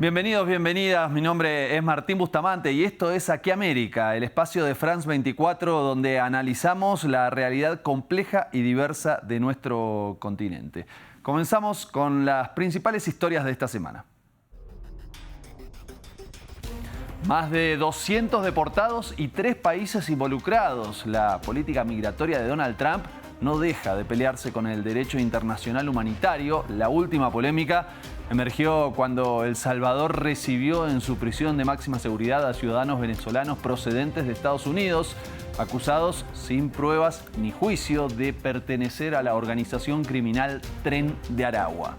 Bienvenidos, bienvenidas. Mi nombre es Martín Bustamante y esto es Aquí América, el espacio de France 24 donde analizamos la realidad compleja y diversa de nuestro continente. Comenzamos con las principales historias de esta semana. Más de 200 deportados y 3 países involucrados. La política migratoria de Donald Trump no deja de pelearse con el derecho internacional humanitario. La última polémica emergió cuando El Salvador recibió en su prisión de máxima seguridad a ciudadanos venezolanos procedentes de Estados Unidos, acusados sin pruebas ni juicio de pertenecer a la organización criminal Tren de Aragua.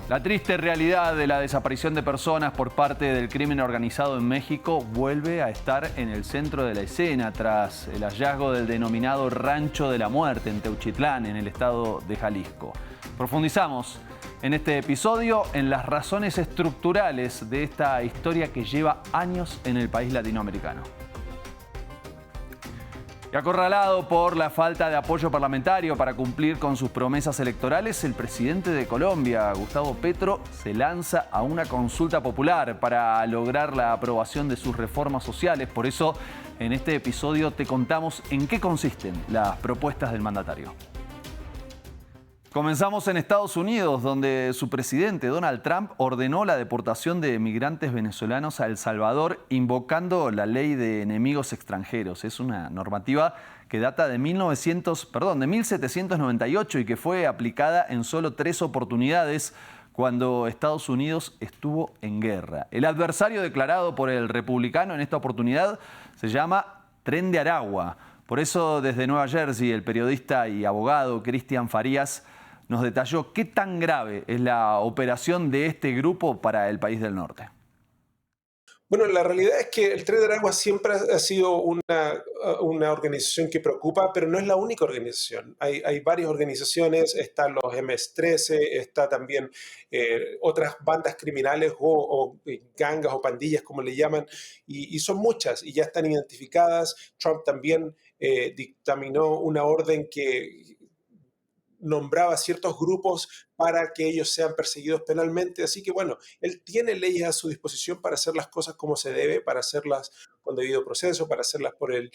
La triste realidad de la desaparición de personas por parte del crimen organizado en México vuelve a estar en el centro de la escena tras el hallazgo del denominado Rancho de la Muerte en Teuchitlán, en el estado de Jalisco. Profundizamos en este episodio en las razones estructurales de esta historia que lleva años en el país latinoamericano. Y acorralado por la falta de apoyo parlamentario para cumplir con sus promesas electorales, el presidente de Colombia, Gustavo Petro, se lanza a una consulta popular para lograr la aprobación de sus reformas sociales. Por eso, en este episodio te contamos en qué consisten las propuestas del mandatario. Comenzamos en Estados Unidos, donde su presidente, Donald Trump, ordenó la deportación de migrantes venezolanos a El Salvador, invocando la ley de enemigos extranjeros. Es una normativa que data de 1798 y que fue aplicada en solo 3 oportunidades cuando Estados Unidos estuvo en guerra. El adversario declarado por el republicano en esta oportunidad se llama Tren de Aragua. Por eso, desde Nueva Jersey, el periodista y abogado Cristian Farías nos detalló qué tan grave es la operación de este grupo para el país del norte. Bueno, la realidad es que el Tren de Aragua siempre ha sido una organización que preocupa, pero no es la única organización. Hay varias organizaciones, están los MS-13, está también otras bandas criminales o gangas o pandillas, como le llaman, y son muchas y ya están identificadas. Trump también dictaminó una orden que nombraba ciertos grupos para que ellos sean perseguidos penalmente. Así que bueno, él tiene leyes a su disposición para hacer las cosas como se debe, para hacerlas con debido proceso, para hacerlas por el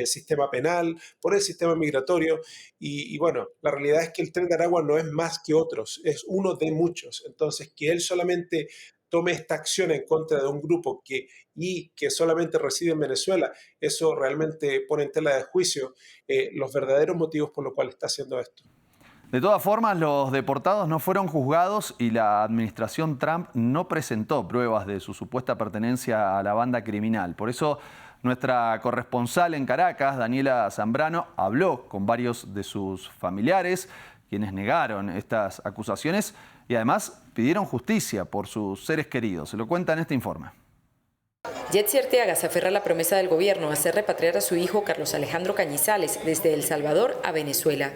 sistema penal, por el sistema migratorio. Y bueno, la realidad es que el Tren de Aragua no es más que otros, es uno de muchos. Entonces, que él solamente tome esta acción en contra de un grupo que solamente reside en Venezuela, eso realmente pone en tela de juicio los verdaderos motivos por los cuales está haciendo esto. De todas formas, los deportados no fueron juzgados y la administración Trump no presentó pruebas de su supuesta pertenencia a la banda criminal. Por eso, nuestra corresponsal en Caracas, Daniela Zambrano, habló con varios de sus familiares, quienes negaron estas acusaciones y además pidieron justicia por sus seres queridos. Se lo cuenta en este informe. Yetzi Arteaga se aferra a la promesa del gobierno de hacer repatriar a su hijo Carlos Alejandro Cañizales desde El Salvador a Venezuela.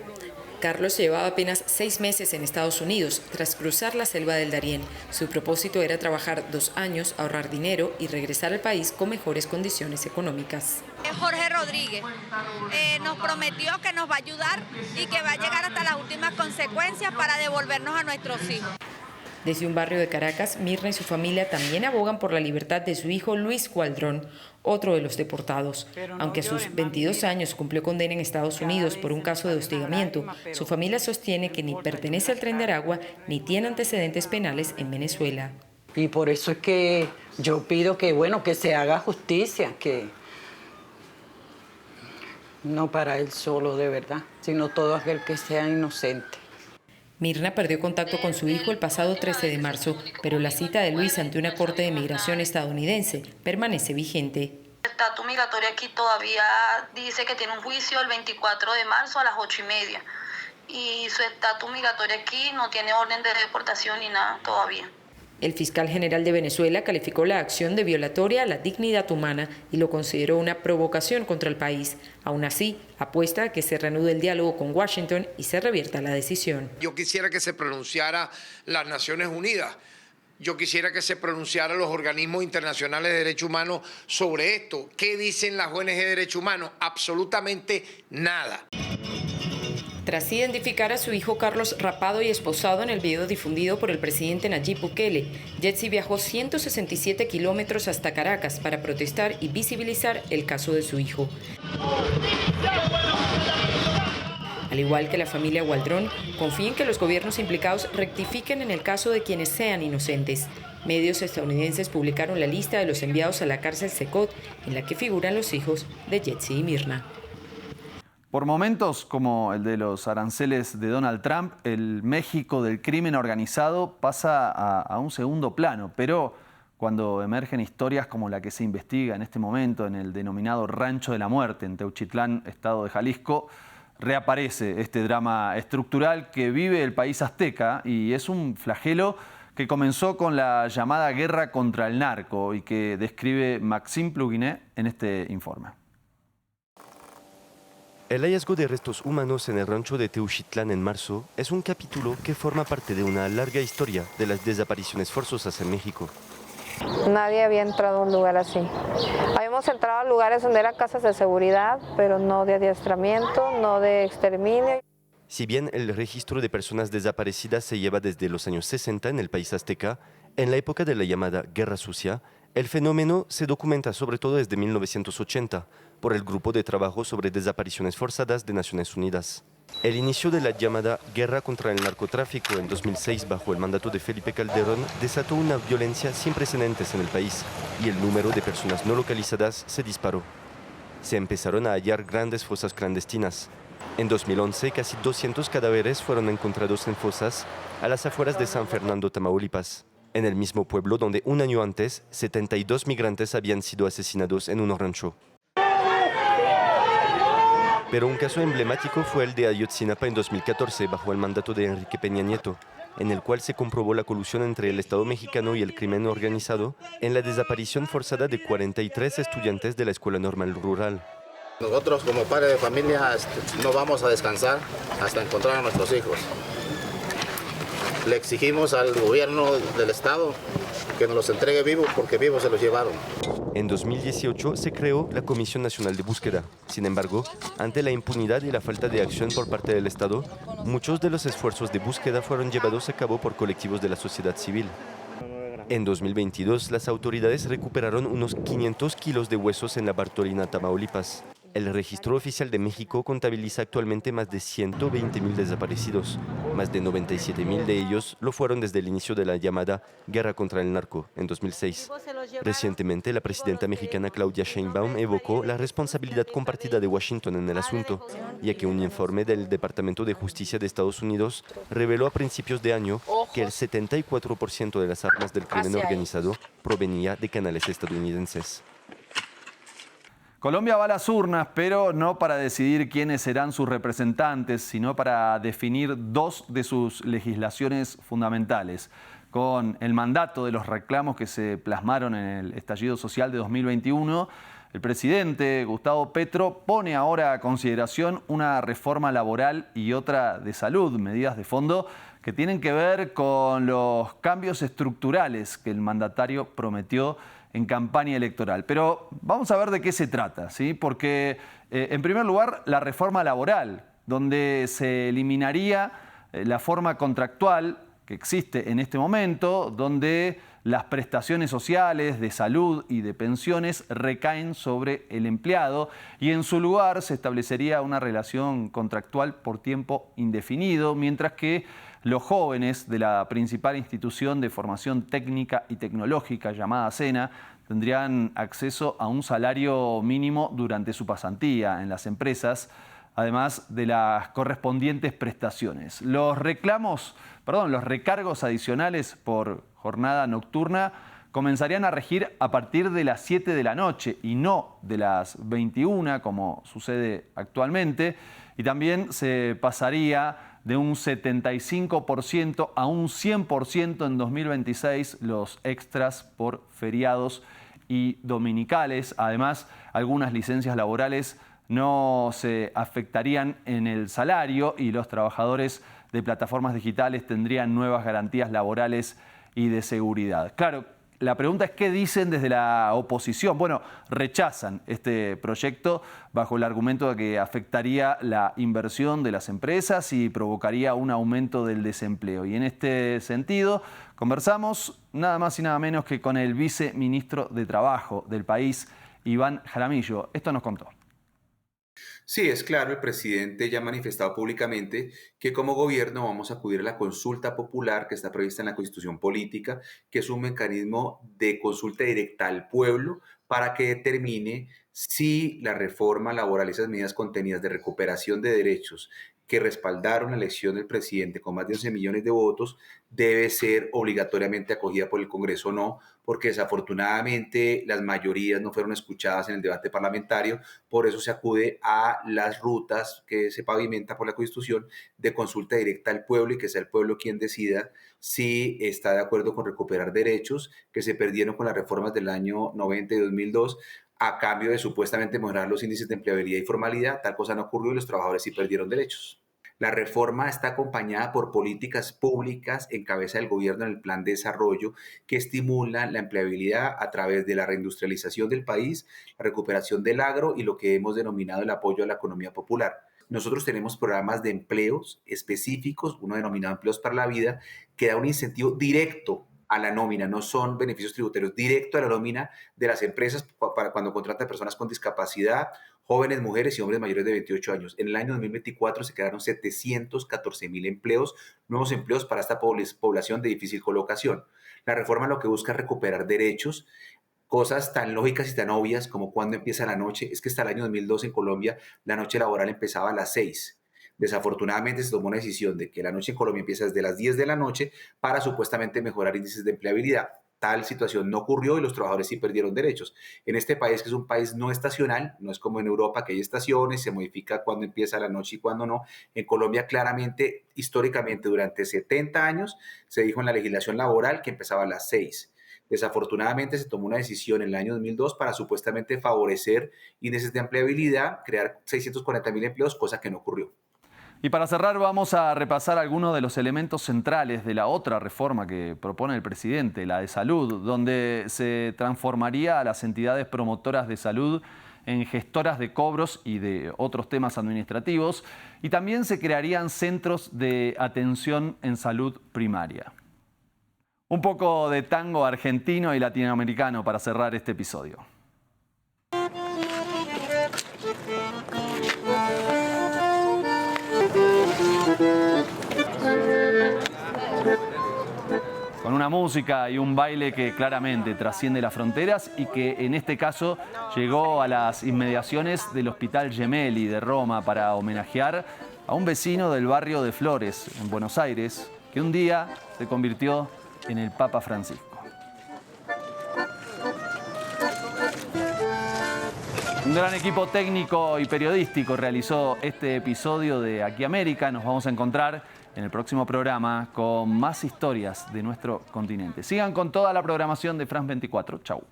Carlos llevaba apenas 6 meses en Estados Unidos tras cruzar la selva del Darién. Su propósito era trabajar 2 años, ahorrar dinero y regresar al país con mejores condiciones económicas. Jorge Rodríguez nos prometió que nos va a ayudar y que va a llegar hasta las últimas consecuencias para devolvernos a nuestros hijos. Desde un barrio de Caracas, Mirna y su familia también abogan por la libertad de su hijo Luis Cualdrón, otro de los deportados. Aunque a sus 22 años cumplió condena en Estados Unidos por un caso de hostigamiento, su familia sostiene que ni pertenece al Tren de Aragua ni tiene antecedentes penales en Venezuela. Y por eso es que yo pido que, bueno, que se haga justicia, que no para él solo de verdad, sino todo aquel que sea inocente. Mirna perdió contacto con su hijo el pasado 13 de marzo, pero la cita de Luis ante una corte de migración estadounidense permanece vigente. El estatus migratorio aquí todavía dice que tiene un juicio el 24 de marzo a las 8:30 y su estatus migratorio aquí no tiene orden de deportación ni nada todavía. El fiscal general de Venezuela calificó la acción de violatoria a la dignidad humana y lo consideró una provocación contra el país. Aún así, apuesta a que se reanude el diálogo con Washington y se revierta la decisión. Yo quisiera que se pronunciara las Naciones Unidas. Yo quisiera que se pronunciaran los organismos internacionales de derechos humanos sobre esto. ¿Qué dicen las ONG de derechos humanos? Absolutamente nada. Tras identificar a su hijo Carlos rapado y esposado en el video difundido por el presidente Nayib Bukele, Jetsi viajó 167 kilómetros hasta Caracas para protestar y visibilizar el caso de su hijo. Al igual que la familia Waldron, confía en que los gobiernos implicados rectifiquen en el caso de quienes sean inocentes. Medios estadounidenses publicaron la lista de los enviados a la cárcel Secot, en la que figuran los hijos de Jetsi y Mirna. Por momentos, como el de los aranceles de Donald Trump, el México del crimen organizado pasa a un segundo plano. Pero cuando emergen historias como la que se investiga en este momento en el denominado Rancho de la Muerte, en Teuchitlán, estado de Jalisco, reaparece este drama estructural que vive el país azteca, y es un flagelo que comenzó con la llamada guerra contra el narco y que describe Maxime Pluguinet en este informe. El hallazgo de restos humanos en el rancho de Teuchitlán en marzo es un capítulo que forma parte de una larga historia de las desapariciones forzosas en México. Nadie había entrado a un lugar así. Habíamos entrado a lugares donde eran casas de seguridad, pero no de adiestramiento, no de exterminio. Si bien el registro de personas desaparecidas se lleva desde los años 60 en el país azteca, en la época de la llamada Guerra Sucia, el fenómeno se documenta sobre todo desde 1980 por el Grupo de Trabajo sobre Desapariciones Forzadas de Naciones Unidas. El inicio de la llamada guerra contra el narcotráfico en 2006 bajo el mandato de Felipe Calderón desató una violencia sin precedentes en el país y el número de personas no localizadas se disparó. Se empezaron a hallar grandes fosas clandestinas. En 2011, casi 200 cadáveres fueron encontrados en fosas a las afueras de San Fernando, Tamaulipas, en el mismo pueblo donde un año antes 72 migrantes habían sido asesinados en un rancho. Pero un caso emblemático fue el de Ayotzinapa en 2014, bajo el mandato de Enrique Peña Nieto, en el cual se comprobó la colusión entre el Estado mexicano y el crimen organizado en la desaparición forzada de 43 estudiantes de la Escuela Normal Rural. Nosotros como padres de familia no vamos a descansar hasta encontrar a nuestros hijos. Le exigimos al gobierno del Estado que nos los entregue vivos porque vivos se los llevaron. En 2018 se creó la Comisión Nacional de Búsqueda. Sin embargo, ante la impunidad y la falta de acción por parte del Estado, muchos de los esfuerzos de búsqueda fueron llevados a cabo por colectivos de la sociedad civil. En 2022, las autoridades recuperaron unos 500 kilos de huesos en la Bartolina, Tamaulipas. El registro oficial de México contabiliza actualmente más de 120.000 desaparecidos. Más de 97.000 de ellos lo fueron desde el inicio de la llamada Guerra contra el Narco, en 2006. Recientemente, la presidenta mexicana Claudia Sheinbaum evocó la responsabilidad compartida de Washington en el asunto, ya que un informe del Departamento de Justicia de Estados Unidos reveló a principios de año que el 74% de las armas del crimen organizado provenía de canales estadounidenses. Colombia va a las urnas, pero no para decidir quiénes serán sus representantes, sino para definir dos de sus legislaciones fundamentales. Con el mandato de los reclamos que se plasmaron en el estallido social de 2021, el presidente Gustavo Petro pone ahora a consideración una reforma laboral y otra de salud, medidas de fondo que tienen que ver con los cambios estructurales que el mandatario prometió en campaña electoral. Pero vamos a ver de qué se trata, ¿sí? Porque, en primer lugar, la reforma laboral, donde se eliminaría la forma contractual que existe en este momento, donde las prestaciones sociales de salud y de pensiones recaen sobre el empleado y en su lugar se establecería una relación contractual por tiempo indefinido, mientras que los jóvenes de la principal institución de formación técnica y tecnológica llamada SENA tendrían acceso a un salario mínimo durante su pasantía en las empresas, además de las correspondientes prestaciones. Los recargos adicionales por jornada nocturna comenzarían a regir a partir de las 7 de la noche y no de las 21, como sucede actualmente, y también se pasaría de un 75% a un 100% en 2026 los extras por feriados y dominicales. Además, algunas licencias laborales no se afectarían en el salario y los trabajadores de plataformas digitales tendrían nuevas garantías laborales y de seguridad. Claro, La pregunta es qué dicen desde la oposición. Bueno, rechazan este proyecto bajo el argumento de que afectaría la inversión de las empresas y provocaría un aumento del desempleo. Y en este sentido, conversamos nada más y nada menos que con el viceministro de Trabajo del país, Iván Jaramillo. Esto nos contó. Sí, es claro, el presidente ya ha manifestado públicamente que como gobierno vamos a acudir a la consulta popular que está prevista en la Constitución Política, que es un mecanismo de consulta directa al pueblo para que determine si la reforma laboral, esas medidas contenidas de recuperación de derechos que respaldaron la elección del presidente con más de 11 millones de votos, debe ser obligatoriamente acogida por el Congreso o no, porque desafortunadamente las mayorías no fueron escuchadas en el debate parlamentario. Por eso se acude a las rutas que se pavimenta por la Constitución de consulta directa al pueblo y que sea el pueblo quien decida si está de acuerdo con recuperar derechos que se perdieron con las reformas del año 90 y 2002, a cambio de supuestamente mejorar los índices de empleabilidad y formalidad. Tal cosa no ocurrió y los trabajadores sí perdieron derechos. La reforma está acompañada por políticas públicas en cabeza del gobierno en el plan de desarrollo que estimulan la empleabilidad a través de la reindustrialización del país, la recuperación del agro y lo que hemos denominado el apoyo a la economía popular. Nosotros tenemos programas de empleos específicos, uno denominado Empleos para la Vida, que da un incentivo directo a la nómina, no son beneficios tributarios, directo a la nómina de las empresas para cuando contratan personas con discapacidad, jóvenes, mujeres y hombres mayores de 28 años. En el año 2024 se crearon 714,000 empleos, nuevos empleos para esta población de difícil colocación. La reforma lo que busca es recuperar derechos, cosas tan lógicas y tan obvias como cuándo empieza la noche. Es que hasta el año 2002 en Colombia la noche laboral empezaba a las 6. Desafortunadamente se tomó una decisión de que la noche en Colombia empieza desde las 10 de la noche para supuestamente mejorar índices de empleabilidad. Tal situación no ocurrió y los trabajadores sí perdieron derechos. En este país, que es un país no estacional, no es como en Europa que hay estaciones, se modifica cuándo empieza la noche y cuándo no. En Colombia claramente, históricamente, durante 70 años se dijo en la legislación laboral que empezaba a las 6. Desafortunadamente se tomó una decisión en el año 2002 para supuestamente favorecer índices de empleabilidad, crear 640,000 empleos, cosa que no ocurrió. Y para cerrar vamos a repasar algunos de los elementos centrales de la otra reforma que propone el presidente, la de salud, donde se transformaría a las entidades promotoras de salud en gestoras de cobros y de otros temas administrativos, y también se crearían centros de atención en salud primaria. Un poco de tango argentino y latinoamericano para cerrar este episodio. Con una música y un baile que claramente trasciende las fronteras y que en este caso llegó a las inmediaciones del Hospital Gemelli de Roma para homenajear a un vecino del barrio de Flores, en Buenos Aires, que un día se convirtió en el Papa Francisco. Un gran equipo técnico y periodístico realizó este episodio de Aquí América. Nos vamos a encontrar en el próximo programa con más historias de nuestro continente. Sigan con toda la programación de France 24. Chau.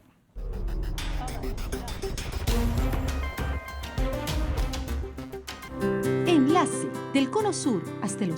Enlace del Cono Sur hasta el